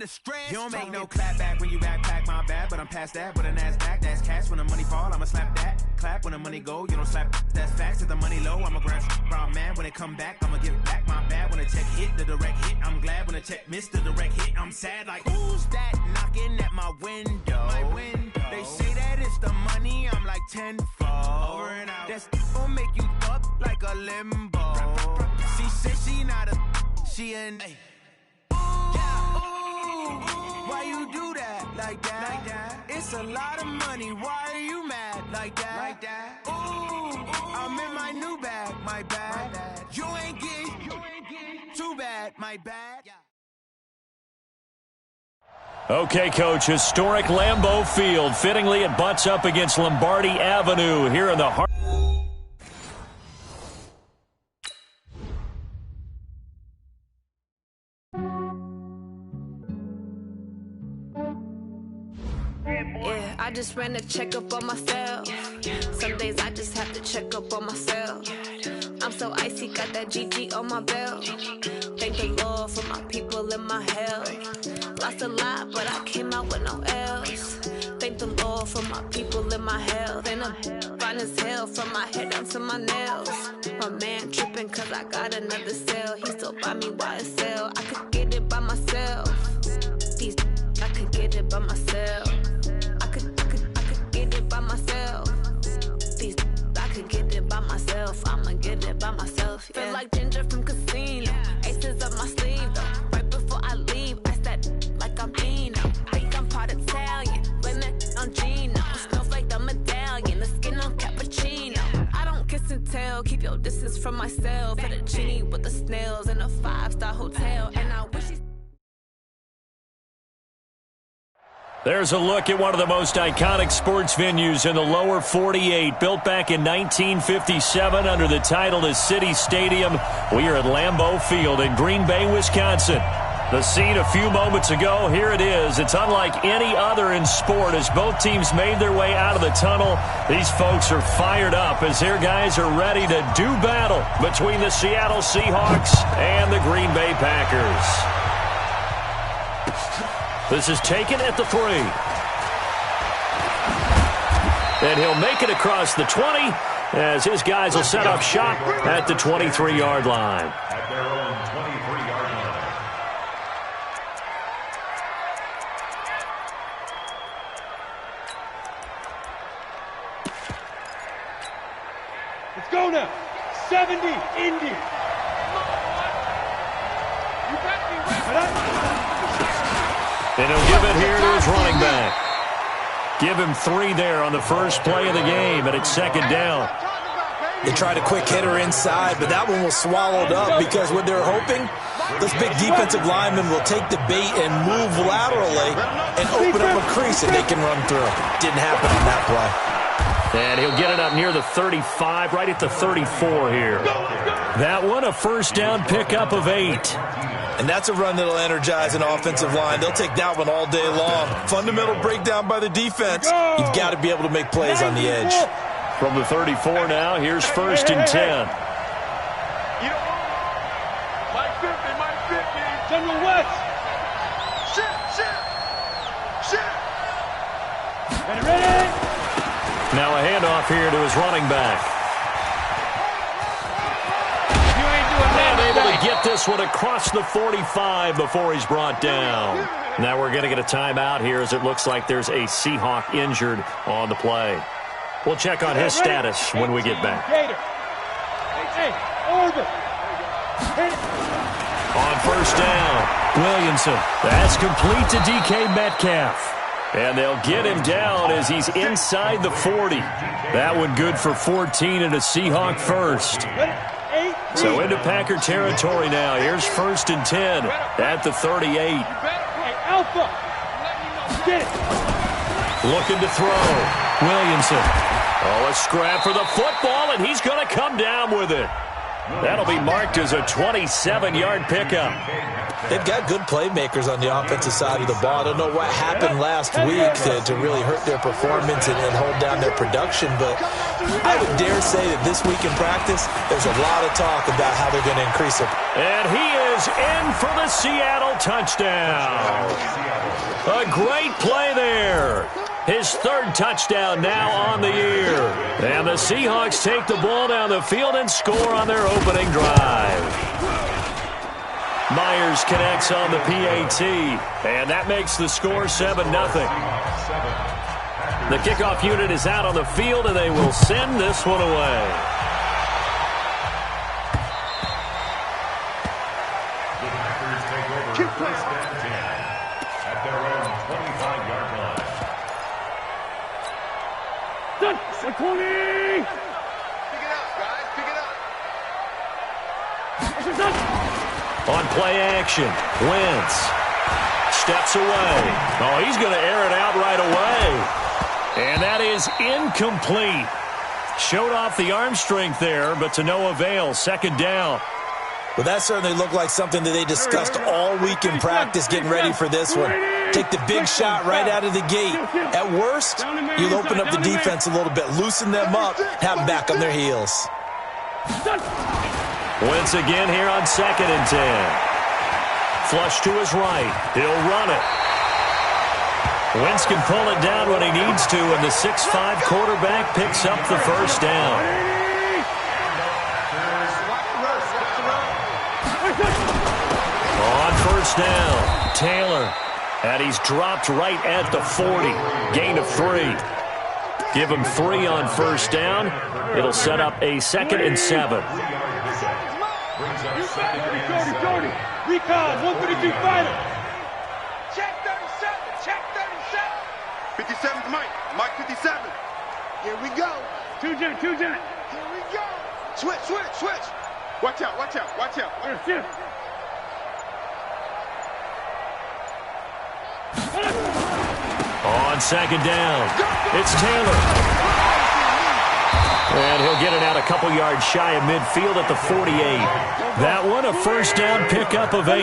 the stress. You don't make no clap back when you backpack, my bad. But I'm past that, with an ass back, that's cash. When the money fall, I'ma slap that. Clap when the money go, you don't slap, that's facts. If the money low, I'ma grab brown man. When it come back, I'ma give back, my bad. When the check hit, the direct hit, I'm glad. When the check missed the direct hit, I'm sad. Like, who's that knocking at my window? They say that it's the money, I'm like tenfold. Over and out. That's gon' make you up like a limbo. She said she not a, she an. Why you do that like that? It's a lot of money. Why are you mad like that? Ooh, I'm in my new bag, my bad. You ain't getting too bad, my bad. Okay, Coach, historic Lambeau Field. Fittingly, it butts up against Lombardi Avenue here in the heart. Yeah, I just ran a checkup on myself. Some days I just have to check up on myself. I'm so icy, got that GG on my belt. Thank the Lord for my people and my health. Lost a lot, but I came out with no L's. Thank the Lord for my people and my health. And I'm fine as hell from my head down to my nails. My man tripping cause I got another cell. He still buy me YSL. I could get it by myself. I could get it by myself. I could get it by myself. I could get it by myself. I'ma get it by myself. Yeah. Feel like Ginger from Casino. Aces up my sleeve though. Right before I leave, I said like I'm Dino. Think I'm part Italian. Blame it on Gino. Smells like the medallion. The skin on cappuccino. I don't kiss and tell. Keep your distance from myself. At a genie with the snails in a 5-star hotel. And I wish he's. There's a look at one of the most iconic sports venues in the lower 48. Built back in 1957 under the title of City Stadium. We are at Lambeau Field in Green Bay, Wisconsin. The scene a few moments ago, here it is. It's unlike any other in sport as both teams made their way out of the tunnel. These folks are fired up as their guys are ready to do battle between the Seattle Seahawks and the Green Bay Packers. This is taken at the 3. And he'll make it across the 20 as his guys will set up shop at the 23-yard line. At their own 23-yard line. Let's go now. 70, Indy. You got me right. And he'll give it here to his running back. Give him 3 there on the first play of the game, and it's second down. They tried a quick hitter inside, but that one was swallowed up because what they're hoping, this big defensive lineman will take the bait and move laterally and open up a crease that they can run through. Didn't happen on that play. And he'll get it up near the 35, right at the 34 here. That one, a first down pickup of 8. And that's a run that'll energize an offensive line. They'll take that one all day long. Fundamental breakdown by the defense. You've got to be able to make plays on the edge. From the 34 now, here's first and 10. You know what? Mike 50. General West. Shit. Ready. Now a handoff here to his running back. Able to get this one across the 45 before he's brought down. Now we're going to get a timeout here as it looks like there's a Seahawk injured on the play. We'll check on his status when we get back. On first down, Williamson. That's complete to DK Metcalf. And they'll get him down as he's inside the 40. That one good for 14 and a Seahawk first. So into Packer territory now. Here's first and 10 at the 38. Looking to throw. Williamson. Oh, a scrap for the football, and he's going to come down with it. That'll be marked as a 27-yard pickup. They've got good playmakers on the offensive side of the ball. I don't know what happened last week to really hurt their performance and hold down their production, but I would dare say that this week in practice, there's a lot of talk about how they're going to increase it. And he is in for the Seattle touchdown. A great play there. His third touchdown now on the year. And the Seahawks take the ball down the field and score on their opening drive. Myers connects on the PAT, and that makes the score 7-0. The kickoff unit is out on the field, and they will send this one away. At their own 25-yard line. Done. 20. Pick it up, guys. Pick it up. On play action, Wentz steps away. Oh, he's going to air it out right away. And that is incomplete. Showed off the arm strength there, but to no avail. Second down. Well, that certainly looked like something that they discussed all week in practice getting ready for this one. Take the big shot right out of the gate. At worst, you'll open up the defense a little bit, loosen them up, have them back on their heels. Wentz again here on 2nd and 10. Flush to his right. He'll run it. Wentz can pull it down when he needs to, and the 6'5" quarterback picks up the first down. On first down, Taylor. And he's dropped right at the 40. Gain of 3. Give him 3 on first down. It'll set up a 2nd and 7. Recon, 132 fighter. Check 37. Check 37. 57's Mike. Mike 57. Here we go. Two jet. Here we go. Switch. Watch out. Shift. On second down, it's Taylor. And he'll get it out a couple yards shy of midfield at the 48. That one a first down pickup of 8.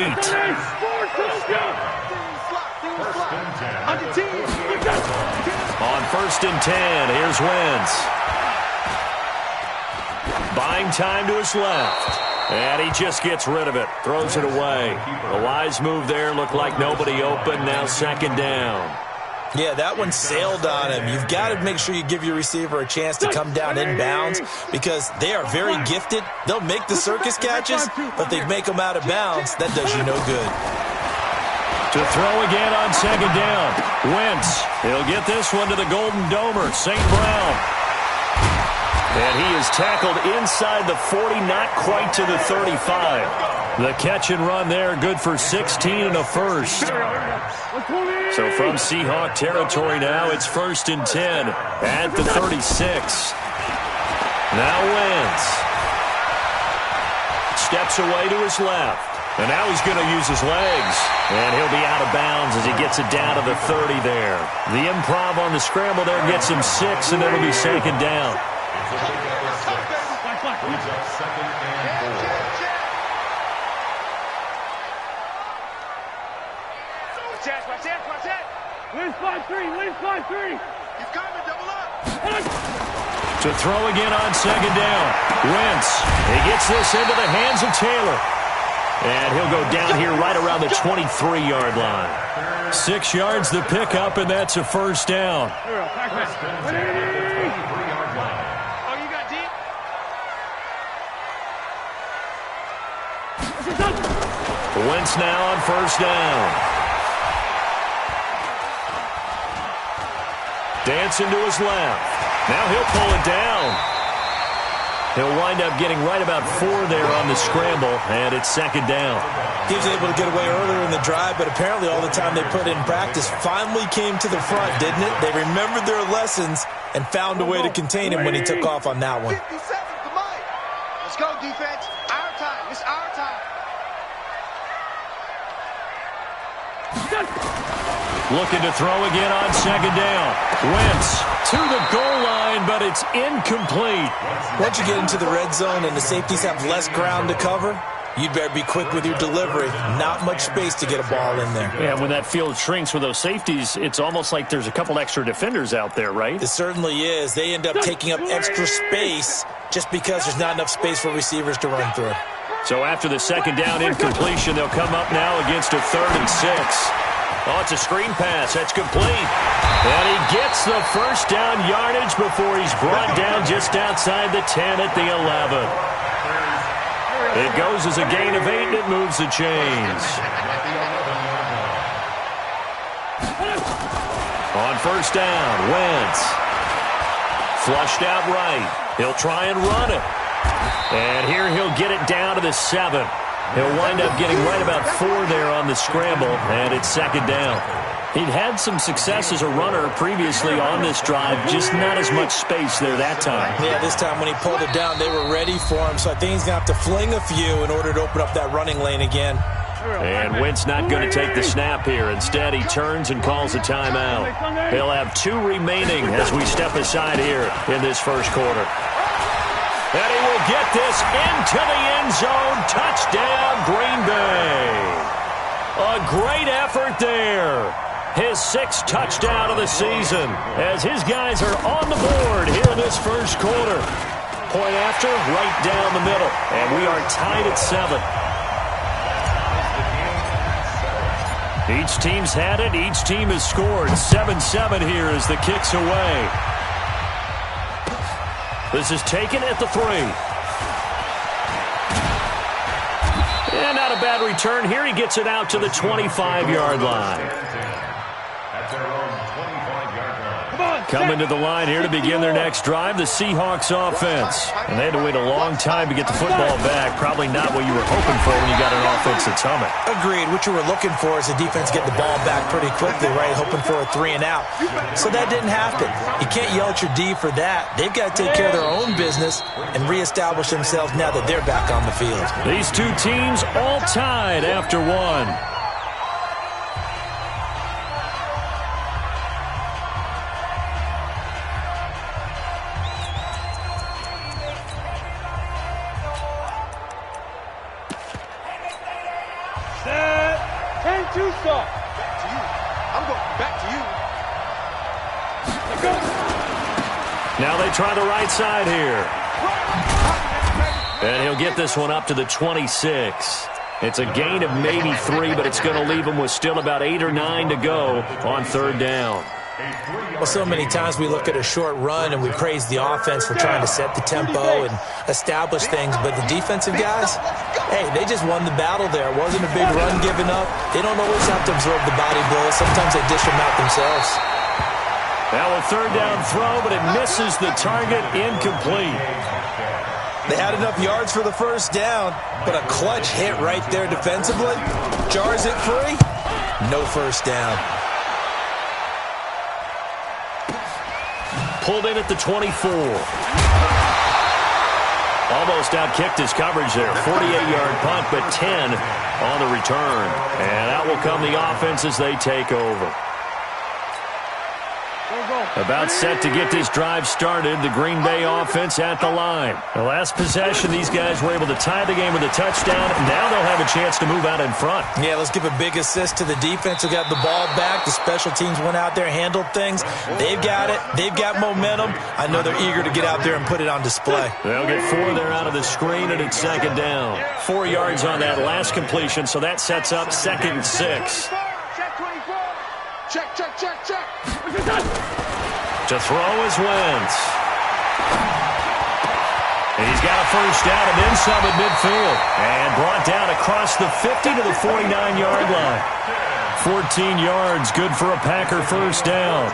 On first and 10, here's Wentz. Buying time to his left. And he just gets rid of it. Throws it away. A wise move there. Looked like nobody open. Now second down. Yeah, that one sailed on him. You've got to make sure you give your receiver a chance to come down inbounds because they are very gifted. They'll make the circus catches, but they make them out of bounds. That does you no good. To throw again on second down. Wentz. He'll get this one to the Golden Domer, St. Brown. And he is tackled inside the 40, not quite to the 35. The catch and run there, good for 16 and a first. So from Seahawk territory now, it's 1st and 10 at the 36. Now Wentz steps away to his left. And now he's going to use his legs. And he'll be out of bounds as he gets it down to the 30 there. The improv on the scramble there gets him 6, and it'll be second down. Lynch 5-3. He's coming, double up. To throw again on second down. Wentz. He gets this into the hands of Taylor. And he'll go down here right around the 23-yard line. 6 yards the pickup, and that's a first down. Oh, you got deep? Wentz now on first down. Dancing to his left. Now he'll pull it down. He'll wind up getting right about 4 there on the scramble, and it's second down. He was able to get away earlier in the drive, but apparently all the time they put in practice finally came to the front, didn't it? They remembered their lessons and found a way to contain him when he took off on that one. 57 to Mike. Let's go, defense. Our time. It's our time. Looking to throw again on second down. Wentz to the goal line, but it's incomplete. Once you get into the red zone and the safeties have less ground to cover, you'd better be quick with your delivery. Not much space to get a ball in there. Yeah, when that field shrinks with those safeties, it's almost like there's a couple extra defenders out there, right? It certainly is. They end up taking up extra space just because there's not enough space for receivers to run through. So after the second down incompletion, they'll come up now against a 3rd and 6. Oh, it's a screen pass. That's complete. And he gets the first down yardage before he's brought down just outside the 10 at the 11. It goes as a gain of 8, and it moves the chains. On first down, Wentz. Flushed out right. He'll try and run it. And here he'll get it down to the 7. He'll wind up getting right about 4 there on the scramble, and it's second down. He'd had some success as a runner previously on this drive, just not as much space there that time. Yeah, this time when he pulled it down, they were ready for him, so I think he's going to have to fling a few in order to open up that running lane again. And Wentz not going to take the snap here. Instead, he turns and calls a timeout. He'll have 2 remaining as we step aside here in this first quarter. And he will get this into the end zone. Touchdown, Green Bay. A great effort there. His 6th touchdown of the season as his guys are on the board here in this first quarter. Point after, right down the middle. And we are tied at 7. Each team's had it. Each team has scored. 7-7 here as the kick's away. This is taken at the 3. And not a bad return here. He gets it out to the 25-yard line. Coming to the line here to begin their next drive, the Seahawks offense. And they had to wait a long time to get the football back. Probably not what you were hoping for when you got an offense that's humming. Agreed. What you were looking for is the defense get the ball back pretty quickly, right? Hoping for a 3 and out. So that didn't happen. You can't yell at your D for that. They've got to take care of their own business and reestablish themselves now that they're back on the field. These 2 teams all tied after 1. Now they try the right side here. And he'll get this one up to the 26. It's a gain of maybe 3, but it's going to leave him with still about 8 or 9 to go on 3rd down. Well, so many times we look at a short run and we praise the offense for trying to set the tempo and establish things, but the defensive guys, hey, they just won the battle there. It wasn't a big run given up. They don't always have to absorb the body blows. Sometimes they dish them out themselves. Now a 3rd down throw, but it misses the target. Incomplete. They had enough yards for the first down, but a clutch hit right there defensively. Jars it free. No first down. Pulled in at the 24. Almost outkicked his coverage there. 48-yard punt, but 10 on the return. And out will come the offense as they take over. About set to get this drive started. The Green Bay offense at the line. The last possession, these guys were able to tie the game with a touchdown. Now they'll have a chance to move out in front. Yeah, let's give a big assist to the defense who got the ball back. The special teams went out there, handled things. They've got it. They've got momentum. I know they're eager to get out there and put it on display. They'll get 4 there out of the screen, and it's 2nd down. 4 yards on that last completion, so that sets up 2nd and 6. Check. To throw is Wentz. And he's got a first down and then some at midfield. And brought down across the 50 to the 49-yard line. 14 yards, good for a Packer first down.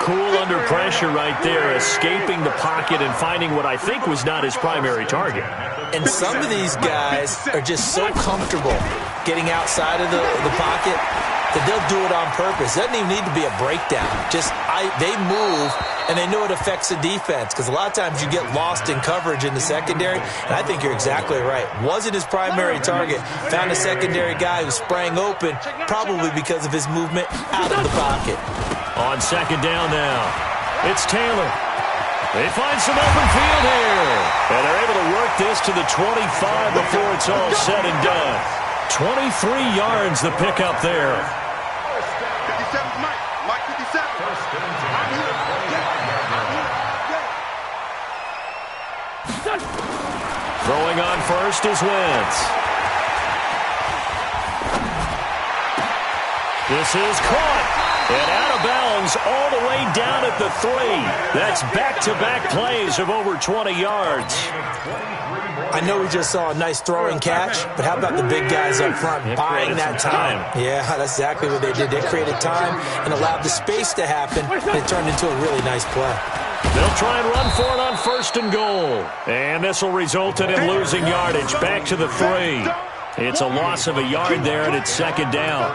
Cool under pressure right there, escaping the pocket and finding what I think was not his primary target. And some of these guys are just so comfortable getting outside of the pocket that they'll do it on purpose. It doesn't even need to be a breakdown. Just they move and they know it affects the defense because a lot of times you get lost in coverage in the secondary, and I think you're exactly right. Wasn't his primary target. Found a secondary guy who sprang open, probably because of his movement out of the pocket. On second down now, it's Taylor. They find some open field here, and they're able to work this to the 25 before it's all said and done. 23 yards the pickup there. 57's Mike. Mike 57. I'm here. Throwing on first is Wentz. This is caught. And out of bounds all the way down at the 3. That's back-to-back plays of over 20 yards. I know we just saw a nice throwing catch, but how about the big guys up front buying that time? Yeah, that's exactly what they did. They created time and allowed the space to happen, and it turned into a really nice play. They'll try and run for it on first and goal. And this will result in him losing yardage back to the 3. It's a loss of a yard there, and it's second down.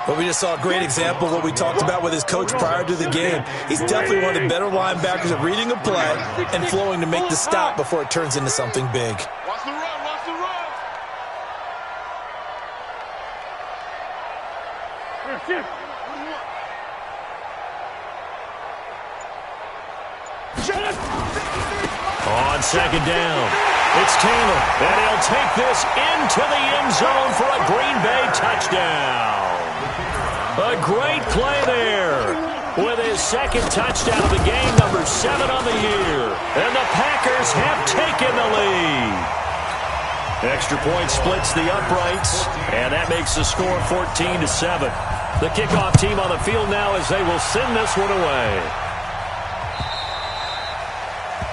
But we just saw a great example of what we talked about with his coach prior to the game. He's definitely one of the better linebackers at reading a play and flowing to make the stop before it turns into something big. Watch the run. Watch the run. On second down, it's Taylor, and he'll take this into the end zone for a Green Bay touchdown. A great play there with his second touchdown of the game, number 7 on the year. And the Packers have taken the lead. Extra point splits the uprights, and that makes the score 14-7. The kickoff team on the field now as they will send this one away.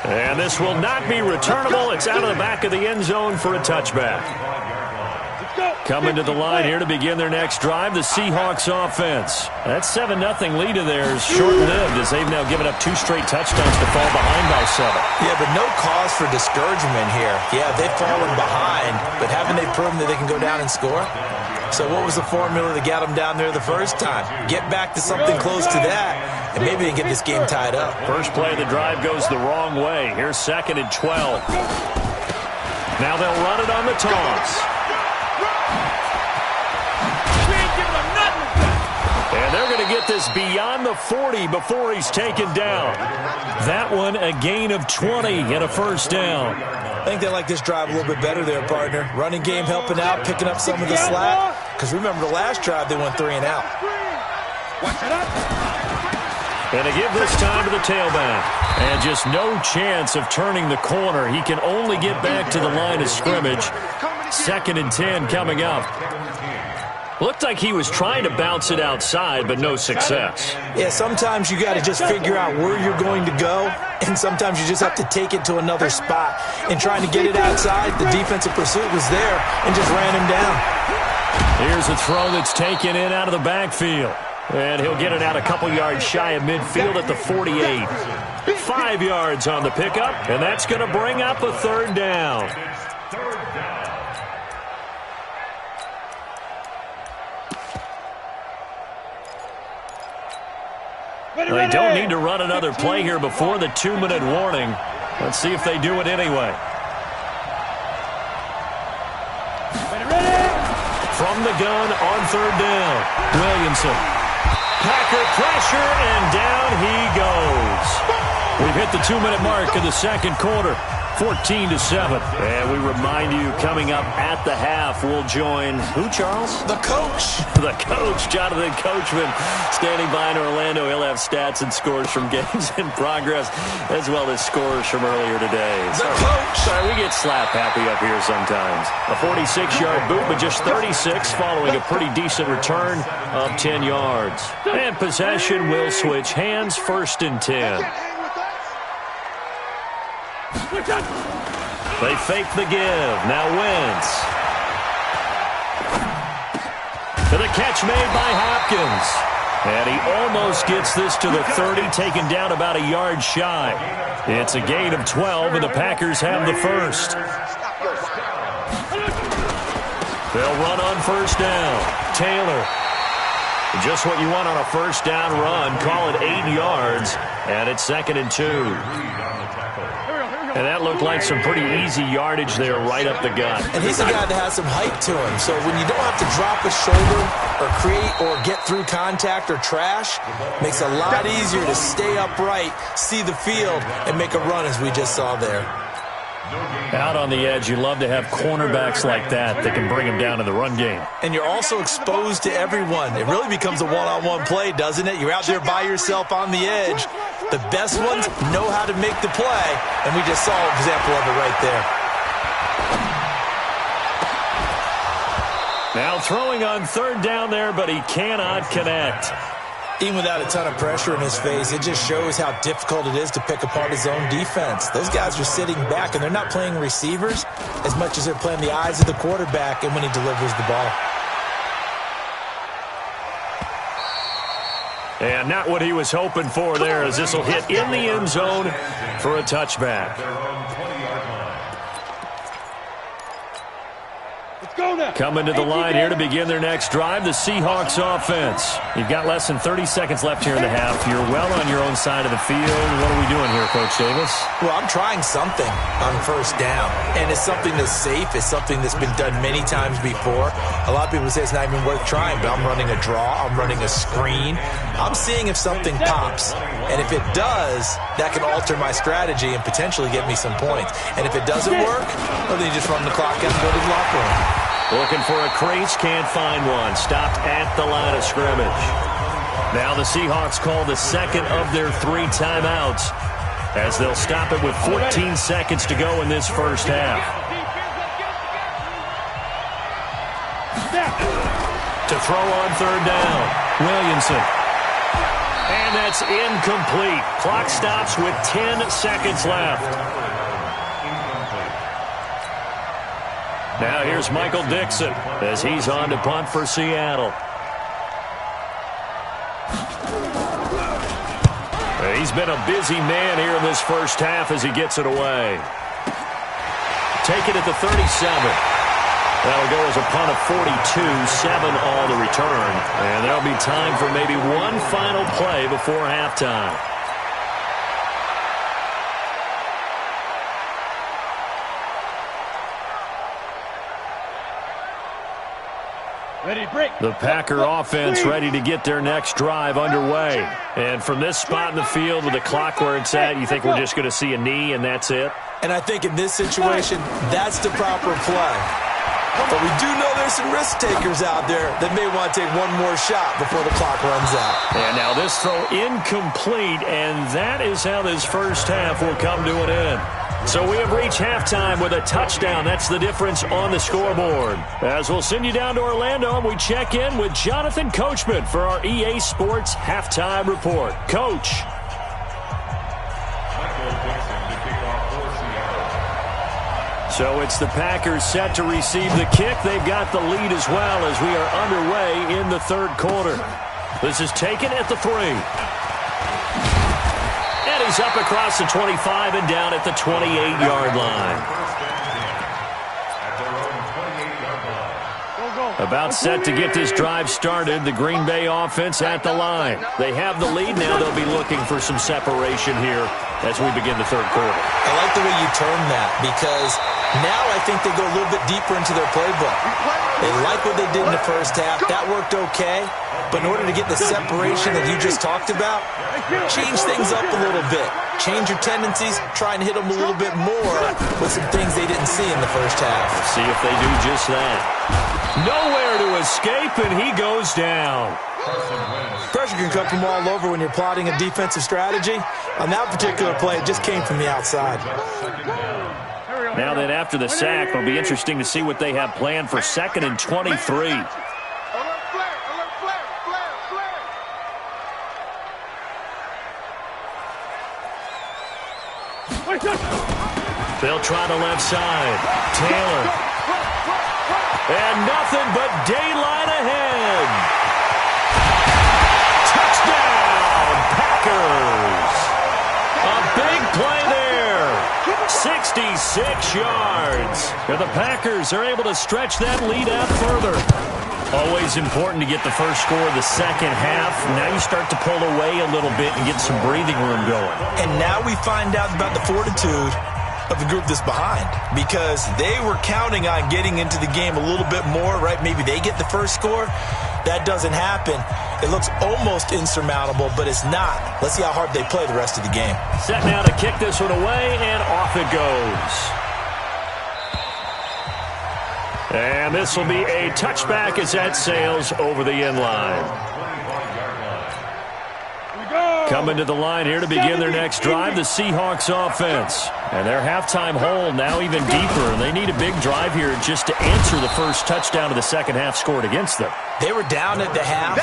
And this will not be returnable. It's out of the back of the end zone for a touchback. Coming to the line here to begin their next drive, the Seahawks offense. That 7-0 lead of theirs short-lived as they've now given up 2 straight touchdowns to fall behind by 7. Yeah, but no cause for discouragement here. Yeah, they've fallen behind, but haven't they proven that they can go down and score? So what was the formula that got them down there the first time? Get back to something close to that, and maybe they can get this game tied up. First play of the drive goes the wrong way. Here's 2nd and 12. Now they'll run it on the toss. And they're going to get this beyond the 40 before he's taken down. That one a gain of 20 and a first down. I think they like this drive a little bit better there, partner. Running game helping out, picking up some of the slack. Because remember the last drive, they went 3 and out. And to give this time to the tailback. And just no chance of turning the corner. He can only get back to the line of scrimmage. 2nd and 10 coming up. Looked like he was trying to bounce it outside, but no success. Yeah, sometimes you got to just figure out where you're going to go, and sometimes you just have to take it to another spot. And trying to get it outside, the defensive pursuit was there and just ran him down. Here's a throw that's taken in out of the backfield. And he'll get it out a couple yards shy of midfield at the 48. 5 yards on the pickup, and that's going to bring up a 3rd down. They don't need to run another play here before the 2-minute warning. Let's see if they do it anyway. From the gun on 3rd down, Williamson. Packer pressure, and down he goes. We've hit the 2-minute mark of the second quarter. 14-7. And we remind you, coming up at the half, we'll join who, Charles? The coach. The coach, Jonathan Coachman, standing by in Orlando. He'll have stats and scores from games in progress, as well as scores from earlier today. The coach. Sorry, we get slap happy up here sometimes. A 46-yard boot, but just 36 following a pretty decent return of 10 yards. And possession will switch hands, 1st and 10. They fake the give. Now Wentz. To the catch made by Hopkins. And he almost gets this to the 30, taken down about a yard shy. It's a gain of 12, and the Packers have the first. They'll run on 1st down. Taylor Just what you want on a first down run. Call it 8 yards, and it's 2nd and 2. And that looked like some pretty easy yardage there right up the gut. And he's a guy that has some height to him. So when you don't have to drop a shoulder or create or get through contact or trash, makes it a lot easier to stay upright, see the field, and make a run as we just saw there. Out on the edge, you love to have cornerbacks like that can bring him down in the run game. And you're also exposed to everyone. It really becomes a one-on-one play, doesn't it? You're out there by yourself on the edge. The best ones know how to make the play, and we just saw an example of it right there. Now throwing on 3rd down there, but he cannot connect. Even without a ton of pressure in his face, it just shows how difficult it is to pick apart his own defense. Those guys are sitting back, and they're not playing receivers as much as they're playing the eyes of the quarterback and when he delivers the ball. And not what he was hoping for there, as this will hit in the end zone for a touchback. Coming to the line here to begin their next drive, the Seahawks offense. You've got less than 30 seconds left here in the half. You're well on your own side of the field. What are we doing here, Coach Davis? Well, I'm trying something on first down, and it's something that's safe. It's something that's been done many times before. A lot of people say it's not even worth trying, but I'm running a draw. I'm running a screen. I'm seeing if something pops, and if it does, that can alter my strategy and potentially get me some points. And if it doesn't work, well, then you just run the clock out and go to the locker room. Looking for a crease, can't find one. Stopped at the line of scrimmage. Now the Seahawks call the second of their 3 timeouts as they'll stop it with 14 seconds to go in this first half. To throw on 3rd down, Williamson. And that's incomplete. Clock stops with 10 seconds left. Now here's Michael Dixon as he's on to punt for Seattle. He's been a busy man here in this first half as he gets it away. Take it at the 37. That'll go as a punt of 42, 7 all to return. And there'll be time for maybe one final play before halftime. The Packer offense ready to get their next drive underway. And from this spot in the field with the clock where it's at, you think we're just going to see a knee and that's it? And I think in this situation, that's the proper play. But we do know there's some risk takers out there that may want to take one more shot before the clock runs out. And now this throw incomplete, and that is how this first half will come to an end. So we have reached halftime with a touchdown. That's the difference on the scoreboard. As we'll send you down to Orlando, and we check in with Jonathan Coachman for our EA Sports Halftime Report. Coach. So it's the Packers set to receive the kick. They've got the lead as well as we are underway in the third quarter. This is taken at the 3. And he's up across the 25 and down at the 28-yard line. About set to get this drive started. The Green Bay offense at the line. They have the lead now. They'll be looking for some separation here as we begin the third quarter. I like the way you term that because now I think they go a little bit deeper into their playbook. They like what they did in the first half. That worked okay. But in order to get the separation that you just talked about, change things up a little bit. Change your tendencies. Try and hit them a little bit more with some things they didn't see in the first half. Let's see if they do just that. Nowhere to escape, and he goes down. Pressure can come from all over when you're plotting a defensive strategy. On that particular play, it just came from the outside. Now then, after the sack, it'll be interesting to see what they have planned for 2nd and 23. They'll try the left side. Taylor. And nothing but daylight ahead. Touchdown, Packers. A big play there. 66 yards. And the Packers are able to stretch that lead out further. Always important to get the first score of the second half. Now you start to pull away a little bit and get some breathing room going. And now we find out about the fortitude of the group that's behind, because they were counting on getting into the game a little bit more, right? Maybe they get the first score. That doesn't happen. It looks almost insurmountable, but it's not. Let's see how hard they play the rest of the game. Set now to kick this one away, and off it goes. And this will be a touchback as that sails over the end line. Coming to the line here to begin their next drive, the Seahawks offense. And their halftime hole now even deeper, and they need a big drive here just to answer the first touchdown of the second half scored against them. They were down at the half.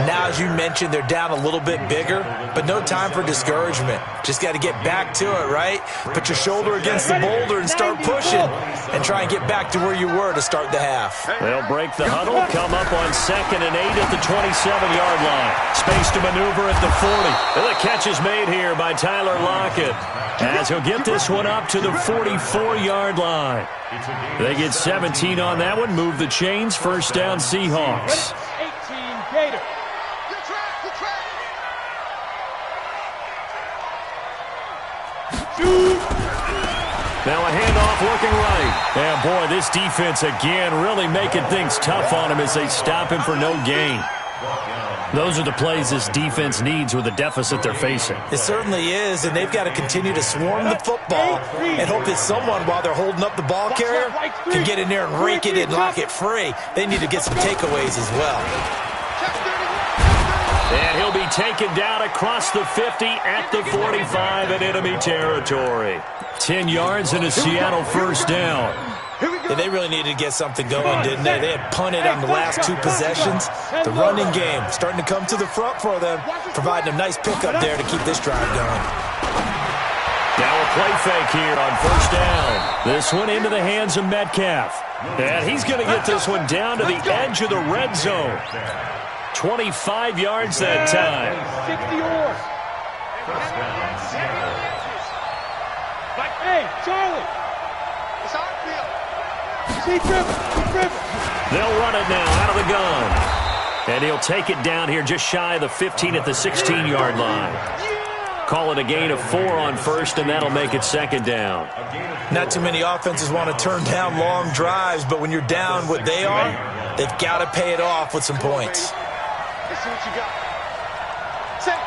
Now, as you mentioned, they're down a little bit bigger, but no time for discouragement. Just got to get back to it, right? Put your shoulder against the boulder and start pushing and try and get back to where you were to start the half. They'll break the huddle, come up on 2nd and 8 at the 27-yard line. Space to maneuver at the 40. And the catch is made here by Tyler Lockett, as he'll get this one up to the 44-yard line. They get 17 on that one, move the chains, first down Seahawks. 18 Gator. Now a handoff looking right. And boy, this defense again really making things tough on him as they stop him for no gain. Those are the plays this defense needs with the deficit they're facing. It certainly is, and they've got to continue to swarm the football and hope that someone, while they're holding up the ball carrier, can get in there and rake it and lock it free. They need to get some takeaways as well. And he'll be taken down across the 50 at the 45 in enemy territory. 10 yards and a Seattle first down. And they really needed to get something going, didn't they? They had punted on the last 2 possessions. The running game starting to come to the front for them, providing a nice pickup there to keep this drive going. Now a play fake here on first down. This one into the hands of Metcalf. And he's going to get this one down to the edge of the red zone. 25 yards that time. 60 yours. Hey, Charlie. It's our field. They'll run it now out of the gun. And he'll take it down here just shy of the 15 at the 16-yard line. Call it a gain of 4 on first, and that'll make it second down. Not too many offenses want to turn down long drives, but when you're down what they are, they've got to pay it off with some points. Let's see what you got. Say.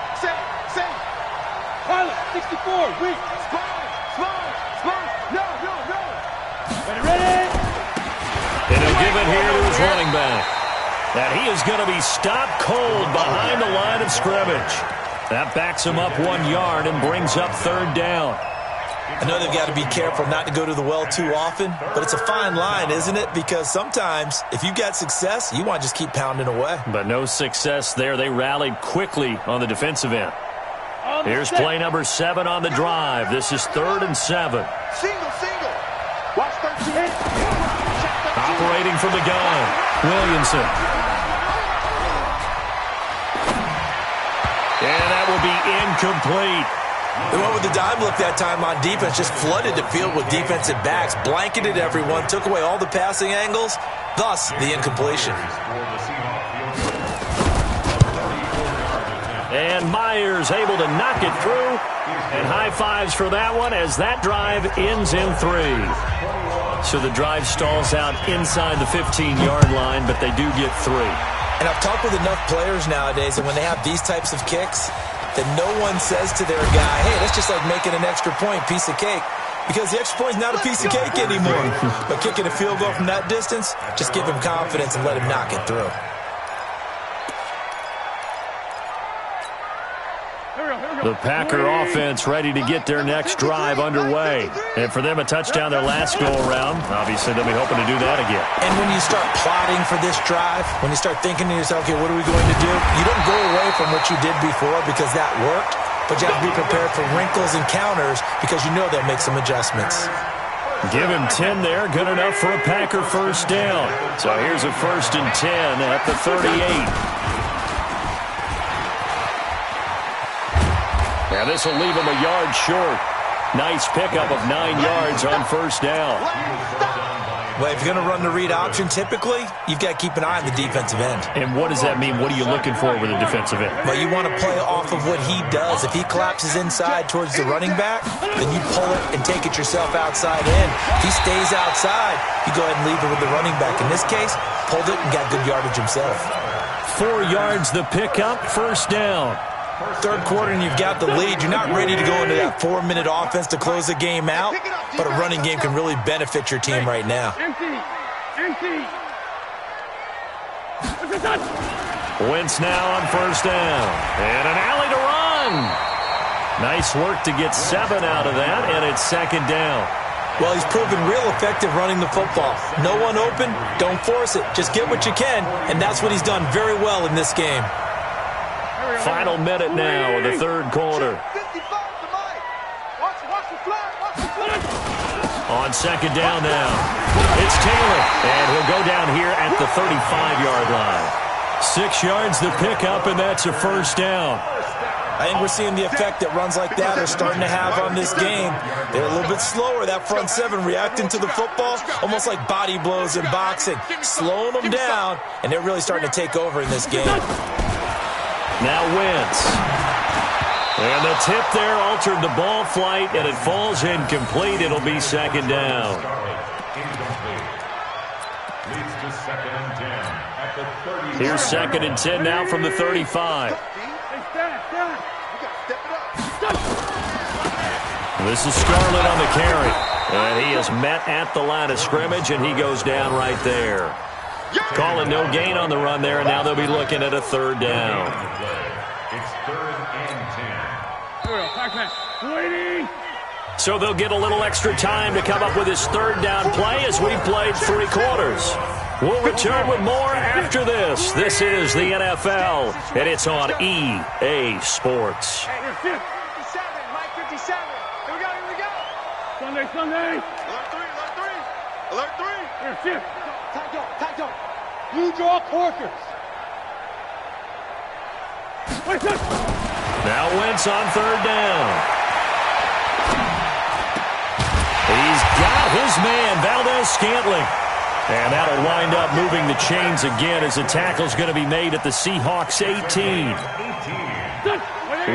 Pilot, 64, weak. Small. No. Ready. And he'll give it here to his running back. And he is going to be stopped cold behind the line of scrimmage. That backs him up 1 yard and brings up third down. I know they've got to be careful not to go to the well too often, but it's a fine line, isn't it? Because sometimes, if you've got success, you want to just keep pounding away. But no success there. They rallied quickly on the defensive end. Here's play number 7 on the drive. This is 3rd and 7. Single. Watch 13. Operating from the gun, Williamson. And that will be incomplete. They went with the dime look that time on defense, just flooded the field with defensive backs, blanketed everyone, took away all the passing angles, thus the incompletion. And Myers able to knock it through. And high fives for that one as that drive ends in 3. So the drive stalls out inside the 15-yard line, but they do get 3. And I've talked with enough players nowadays that when they have these types of kicks, that no one says to their guy, hey, that's just like making an extra point, piece of cake. Because the extra point is not a piece of cake anymore. But kicking a field goal from that distance, just give him confidence and let him knock it through. The Packer offense ready to get their next drive underway. And for them, a touchdown their last go-around. Obviously, they'll be hoping to do that again. And when you start plotting for this drive, when you start thinking to yourself, okay, what are we going to do? You don't go away from what you did before because that worked, but you have to be prepared for wrinkles and counters because you know they'll make some adjustments. Give him 10 there, good enough for a Packer first down. So here's a 1st and 10 at the 38. Now this will leave him a yard short. Nice pickup of 9 yards on first down. Well, if you're going to run the read option, typically, you've got to keep an eye on the defensive end. And what does that mean? What are you looking for with the defensive end? Well, you want to play off of what he does. If he collapses inside towards the running back, then you pull it and take it yourself outside in. If he stays outside, you go ahead and leave it with the running back. In this case, pulled it and got good yardage himself. 4 yards the pickup, first down. Third quarter and you've got the lead. You're not ready to go into that 4-minute offense to close the game out, but a running game can really benefit your team right now. Empty. Wentz now on first down. And an alley to run. Nice work to get 7 out of that, and it's second down. Well, he's proven real effective running the football. No one open, don't force it. Just get what you can, and that's what he's done very well in this game. Final minute now of the third quarter. 55 to Mike. Watch the flag. On second down now, it's Taylor, and he'll go down here at the 35-yard line. 6 yards the pickup, and that's a first down. I think we're seeing the effect that runs like that are starting to have on this game. They're a little bit slower, that front seven, reacting to the football, almost like body blows in boxing, slowing them down, and they're really starting to take over in this game. Now Wentz. And the tip there altered the ball flight, and it falls incomplete. It'll be second down. Here's second and 10 now from the 35. This is Scarlett on the carry. And he is met at the line of scrimmage, and he goes down right there. Calling no gain on the run there, and now they'll be looking at a third down. It's 3rd and 10. So they'll get a little extra time to come up with his third down play as we've played 3 quarters. We'll return with more after this. This is the NFL, and it's on EA Sports. Hey, 57, Mike 57. Here we go. Sunday. Alert 3. Here, shift. Tight up. Blue draw quarters. Now Wentz on third down. He's got his man, Valdez-Scantling. And that'll wind up moving the chains again as the tackle's going to be made at the Seahawks 18.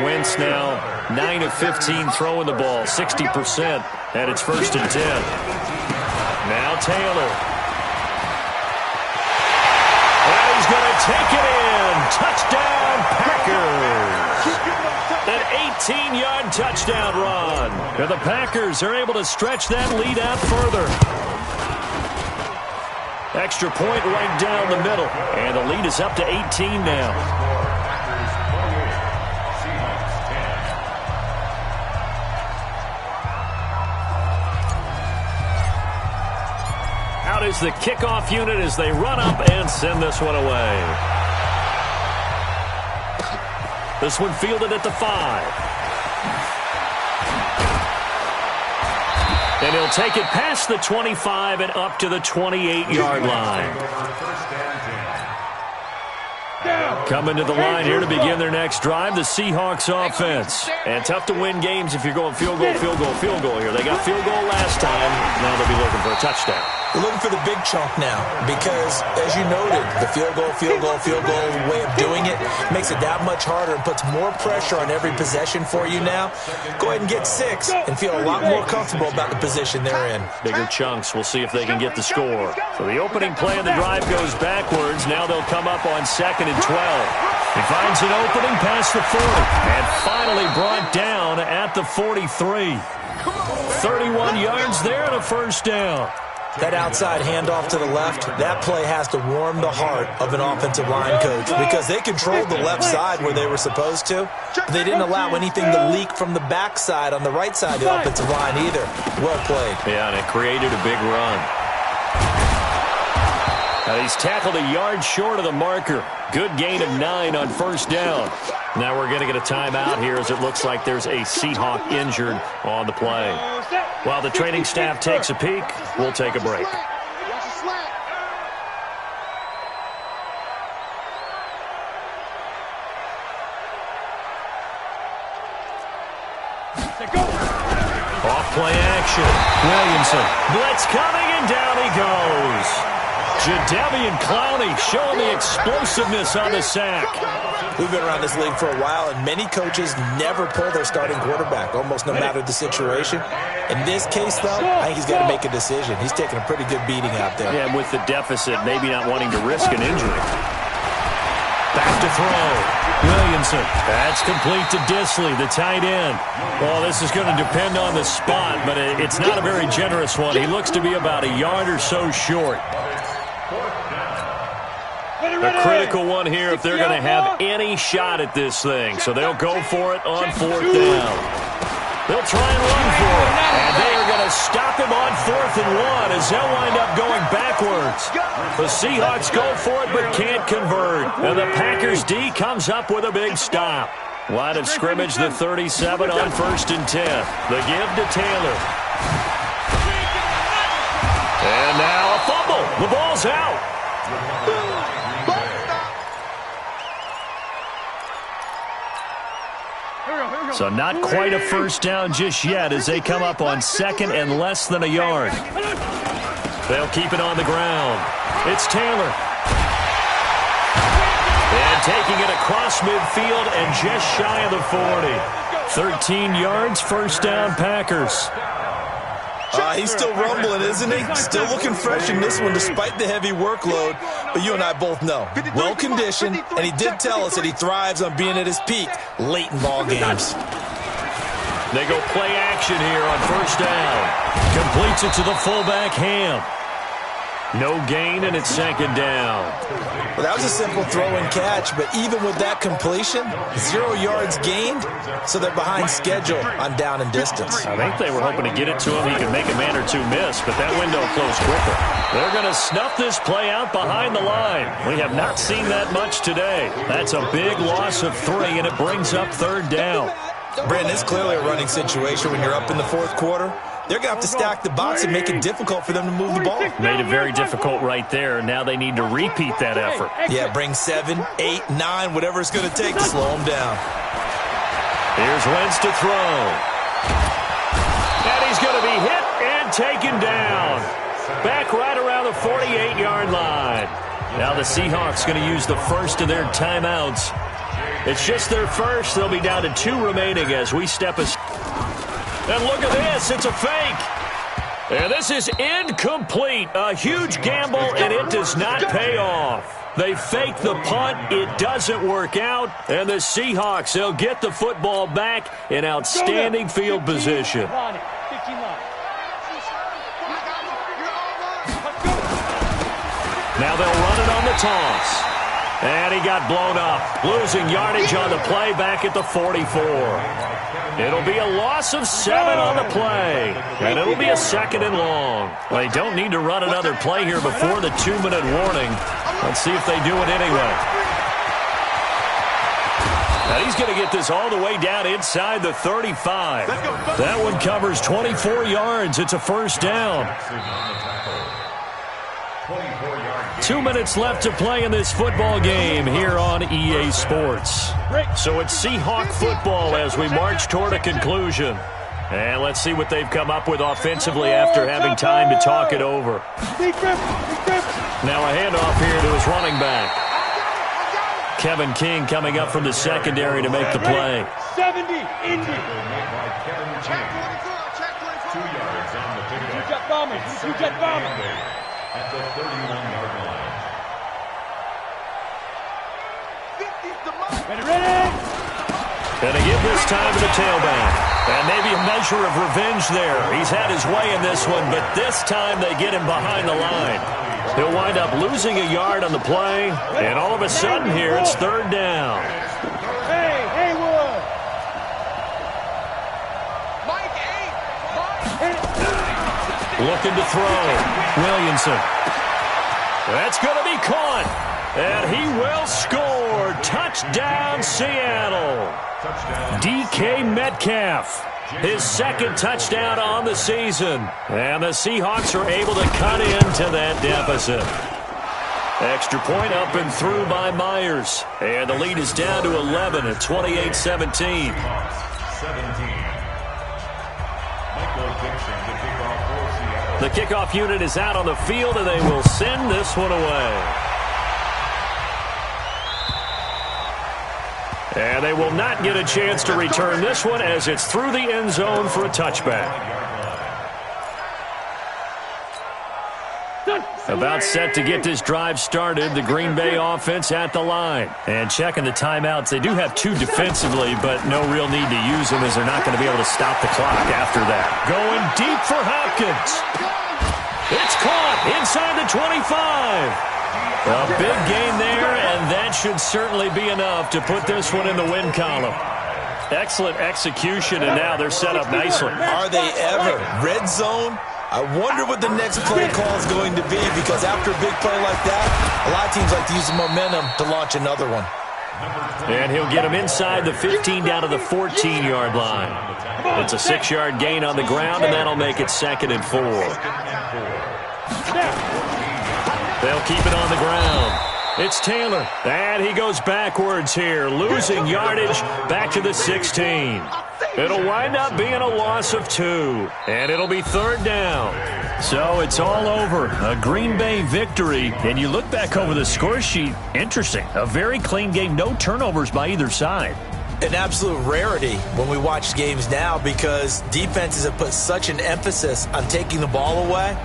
Wentz now 9 of 15 throwing the ball, 60%, and it's 1st and 10. Now Taylor. And he's going to take it in. Touchdown, Packers. An 18-yard touchdown run. And the Packers are able to stretch that lead out further. Extra point right down the middle. And the lead is up to 18 now. Out is the kickoff unit as they run up and send this one away. This one fielded at the 5. And he'll take it past the 25 and up to the 28-yard line. Coming to the line here to begin their next drive, the Seahawks offense. And tough to win games if you're going field goal here. They got field goal last time. Now they'll be looking for a touchdown. They're looking for the big chunk now because, as you noted, the field goal way of doing it makes it that much harder and puts more pressure on every possession for you now. Go ahead and get 6 and feel a lot more comfortable about the position they're in. Bigger chunks. We'll see if they can get the score. So the opening play of the drive goes backwards. Now they'll come up on 2nd and 12. He finds an opening past the 40 and finally brought down at the 43. 31 yards there and a first down. That outside handoff to the left, that play has to warm the heart of an offensive line coach because they controlled the left side where they were supposed to. But they didn't allow anything to leak from the backside on the right side of the offensive line either. Well played. Yeah, and it created a big run. Now he's tackled a yard short of the marker. Good gain of 9 on first down. Now we're going to get a timeout here as it looks like there's a Seahawk injured on the play. While the training staff takes a peek, we'll take a break. Off play action. Williamson. Blitz coming, and down he goes. Jadeveon Clowney showing the explosiveness on the sack. We've been around this league for a while, and many coaches never pull their starting quarterback, almost no matter the situation. In this case, though, I think he's got to make a decision. He's taking a pretty good beating out there. Yeah, and with the deficit, maybe not wanting to risk an injury. Back to throw. Williamson. That's complete to Disley, the tight end. Well, this is going to depend on the spot, but it's not a very generous one. He looks to be about a yard or so short. A critical one here if they're going to have any shot at this thing. So they'll go for it on 4th down. They'll try and run for it. And they are going to stop him on 4th and 1 as they'll wind up going backwards. The Seahawks go for it but can't convert. And the Packers D comes up with a big stop. Line of scrimmage, the 37 on 1st and 10. The give to Taylor. And now a fumble. The ball's out. So not quite a first down just yet as they come up on 2nd and less than a yard. They'll keep it on the ground. It's Taylor. And taking it across midfield and just shy of the 40. 13 yards, first down, Packers. He's still rumbling, isn't he? Still looking fresh in this one despite the heavy workload. But you and I both know, well-conditioned, and he did tell us that he thrives on being at his peak late in ball games. They go play action here on 1st down. Completes it to the fullback, Ham. No gain, and it's 2nd down. Well, that was a simple throw and catch, but even with that completion, 0 yards gained, so they're behind schedule on down and distance. I think they were hoping to get it to him. He could make a man or two miss, but that window closed quicker. They're going to snuff this play out behind the line. We have not seen that much today. That's a big loss of 3, and it brings up 3rd down. Brandon, it's clearly a running situation when you're up in the 4th quarter. They're going to have to stack the box and make it difficult for them to move the ball. Made it very difficult right there. Now they need to repeat that effort. Yeah, bring 7, 8, 9, whatever it's going to take to slow them down. Here's Wentz to throw. And he's going to be hit and taken down. Back right around the 48-yard line. Now the Seahawks going to use the first of their timeouts. It's just their first. They'll be down to 2 remaining as we step aside. And look at this. It's a fake. And this is incomplete. A huge gamble, and it does not pay off. They fake the punt. It doesn't work out. And the Seahawks, they'll get the football back in outstanding field position. Now they'll run it on the toss. And he got blown up, losing yardage on the play back at the 44. It'll be a loss of 7 on the play, and it'll be a 2nd and long. Well, they don't need to run another play here before the 2-minute warning. Let's see if they do it anyway. Now he's going to get this all the way down inside the 35. That one covers 24 yards. It's a first down. 2 minutes left to play in this football game here on EA Sports. So it's Seahawk football as we march toward a conclusion. And let's see what they've come up with offensively after having time to talk it over. Now a handoff here to his running back. Kevin King coming up from the secondary to make the play. 70, Indy. 2 yards on the pickup. You jet bombing. At the 31-yard line. Ready? Going to give this time to the tailback. And maybe a measure of revenge there. He's had his way in this one, but this time they get him behind the line. He'll wind up losing a yard on the play, and all of a sudden here it's 3rd down. Hey, Haywood. Looking to throw. Williamson. That's going to be caught. And he will score. Touchdown, Seattle. DK Metcalf. His 2nd touchdown on the season. And the Seahawks are able to cut into that deficit. Extra point up and through by Myers. And the lead is down to 11 at 28-17. Michael Dixon. The kickoff unit is out on the field, and they will send this one away. And they will not get a chance to return this one as it's through the end zone for a touchback. About set to get this drive started, the Green Bay offense at the line. And checking the timeouts, they do have 2 defensively, but no real need to use them as they're not going to be able to stop the clock after that. Going deep for Hopkins. It's caught inside the 25. A big gain there, and that should certainly be enough to put this one in the win column. Excellent execution, and now they're set up nicely. Are they ever? Red zone? I wonder what the next play call is going to be, because after a big play like that, a lot of teams like to use the momentum to launch another one. And he'll get him inside the 15 down to the 14-yard line. It's a 6-yard gain on the ground, and that'll make it 2nd and 4. They'll keep it on the ground. It's Taylor, and he goes backwards here, losing yardage back to the 16. It'll wind up being a loss of 2, and it'll be 3rd down. So it's all over, a Green Bay victory. And you look back over the score sheet, interesting. A very clean game, no turnovers by either side. An absolute rarity when we watch games now, because defenses have put such an emphasis on taking the ball away.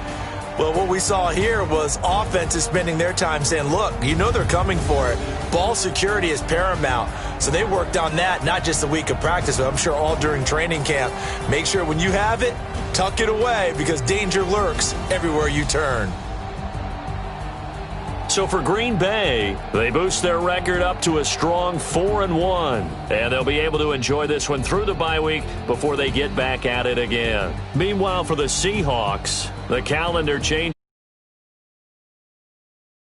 Well, what we saw here was offenses spending their time saying, look, you know they're coming for it. Ball security is paramount. So they worked on that, not just a week of practice, but I'm sure all during training camp. Make sure when you have it, tuck it away, because danger lurks everywhere you turn. So for Green Bay, they boost their record up to a strong 4-1. And they'll be able to enjoy this one through the bye week before they get back at it again. Meanwhile, for the Seahawks, the calendar changes.